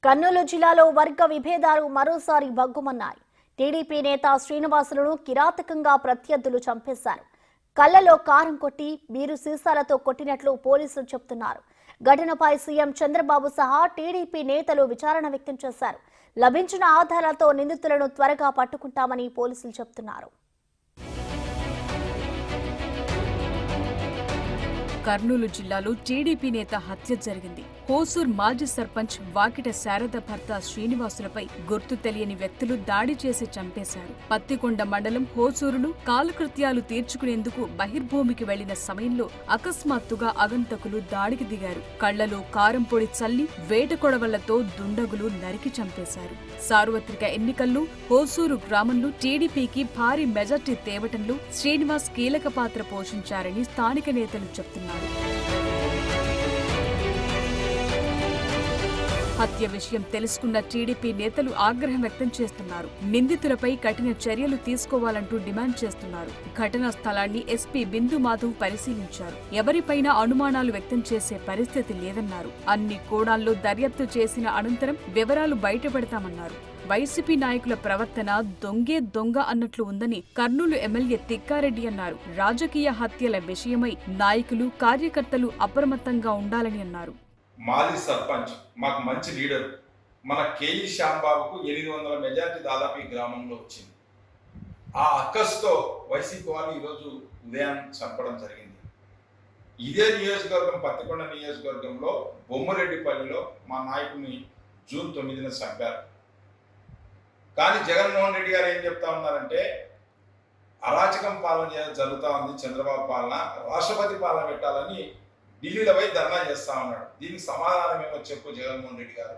కర్నూలు జిల్లాలో వర్గ విభేదాలు మరోసారి భగ్గుమన్నాయి. టీడీపీ నేత శ్రీనివాసులను కిరాతకంగా ప్రత్యర్థులు చంపేశారు. కళ్లలో కారం కొట్టి బీరు సీసాలతో కొట్టినట్లు పోలీసులు చెబుతున్నారు. ఘటనపై సీఎం చంద్రబాబు సహా టీడీపీ నేతలు విచారణ వ్యక్తం చేశారు. లభించిన ఆధారాలతో నిందితులను త్వరగా పట్టుకుంటామని పోలీసులు చెబుతున్నారు. కర్నూలు జిల్లాలో టీడీపీ నేత హత్య జరిగింది. హోసూర్ మాజీ సర్పంచ్ వాకిట శారద భర్త శ్రీనివాసులపై గుర్తు తెలియని వ్యక్తులు దాడి చేసి చంపేశారు. పత్తికొండ మండలం హోసూరును కాలకృత్యాలు తీర్చుకునేందుకు బహిర్భూమికి వెళ్లిన సమయంలో అకస్మాత్తుగా అగంతకులు దాడికి దిగారు. కళ్లలో కారం పొడి చల్లి వేటకొడవళ్లతో దుండగులు నరికి చంపేశారు. సార్వత్రిక ఎన్నికల్లో హోసూరు గ్రామంలో టీడీపీకి భారీ మెజార్టీ తేవటంలో శ్రీనివాస్ కీలక పాత్ర పోషించారని స్థానిక నేతలు చెబుతున్నారు. హత్య విషయం తెలుసుకున్న టీడీపీ నేతలు ఆగ్రహం వ్యక్తం చేస్తున్నారు. నిందితులపై కఠిన చర్యలు తీసుకోవాలంటూ డిమాండ్ చేస్తున్నారు. ఘటనా స్థలాన్ని ఎస్పీ బిందు మాధవ్ పరిశీలించారు. ఎవరిపైనా అనుమానాలు వ్యక్తం చేసే పరిస్థితి లేదన్నారు. అన్ని కోణాల్లో దర్యాప్తు చేసిన అనంతరం వివరాలు బయటపెడతామన్నారు. వైసీపీ నాయకుల ప్రవర్తన దొంగే దొంగ అన్నట్లు ఉందని కర్నూలు ఎమ్మెల్యే తిక్కారెడ్డి అన్నారు. రాజకీయ హత్యల విషయమై నాయకులు కార్యకర్తలు అప్రమత్తంగా ఉండాలని అన్నారు. మాజీ సర్పంచ్ మాకు మంచి లీడర్ మన కేఈ శ్యాంబాబుకు 800 మెజార్టీ దాదాపు ఈ గ్రామంలో వచ్చింది. ఆ అక్కస్తో వైసీపీ వాళ్ళు ఈరోజు ఉదయం చంపడం జరిగింది. ఇదే నియోజకవర్గం పత్తికొండ నియోజకవర్గంలో బొమ్మరెడ్డిపల్లిలో మా నాయకుడిని జూన్ 9న చంపారు. కానీ జగన్మోహన్ రెడ్డి గారు ఏం చెప్తా ఉన్నారంటే అరాచకం పాలన జరుగుతూ ఉంది, చంద్రబాబు పాలన, రాష్ట్రపతి పాలన పెట్టాలని ఢిల్లీలో పోయి ధర్నా చేస్తా ఉన్నాడు. దీనికి సమాధానం ఏమో చెప్పు జగన్మోహన్ రెడ్డి గారు.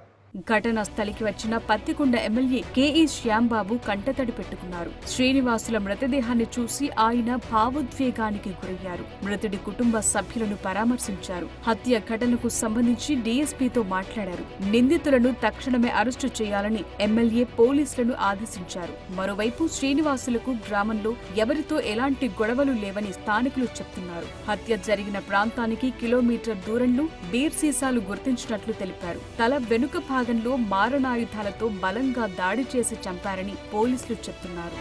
ఘటనా స్థలికి వచ్చిన పత్తికొండ ఎమ్మెల్యే కేఈ శ్యాంబాబు కంటతడి పెట్టుకున్నారు. శ్రీనివాసుల మృతదేహాన్ని చూసి ఆయన భావోద్వేగానికి గురయ్యారు. మృతుడి కుటుంబ సభ్యులను పరామర్శించారు. హత్య ఘటనకు సంబంధించి డీఎస్పీతో మాట్లాడారు. నిందితులను తక్షణమే అరెస్టు చేయాలని ఎమ్మెల్యే పోలీసులను ఆదేశించారు. మరోవైపు శ్రీనివాసులకు గ్రామంలో ఎవరితో ఎలాంటి గొడవలు లేవని స్థానికులు చెప్తున్నారు. హత్య జరిగిన ప్రాంతానికి కిలోమీటర్ దూరంలో బీర్ సీసాలు గుర్తించినట్లు తెలిపారు. తల వెనుక భాగంలో మారణాయుధాలతో బలంగా దాడి చేసి చంపారని పోలీసులు చెప్తున్నారు.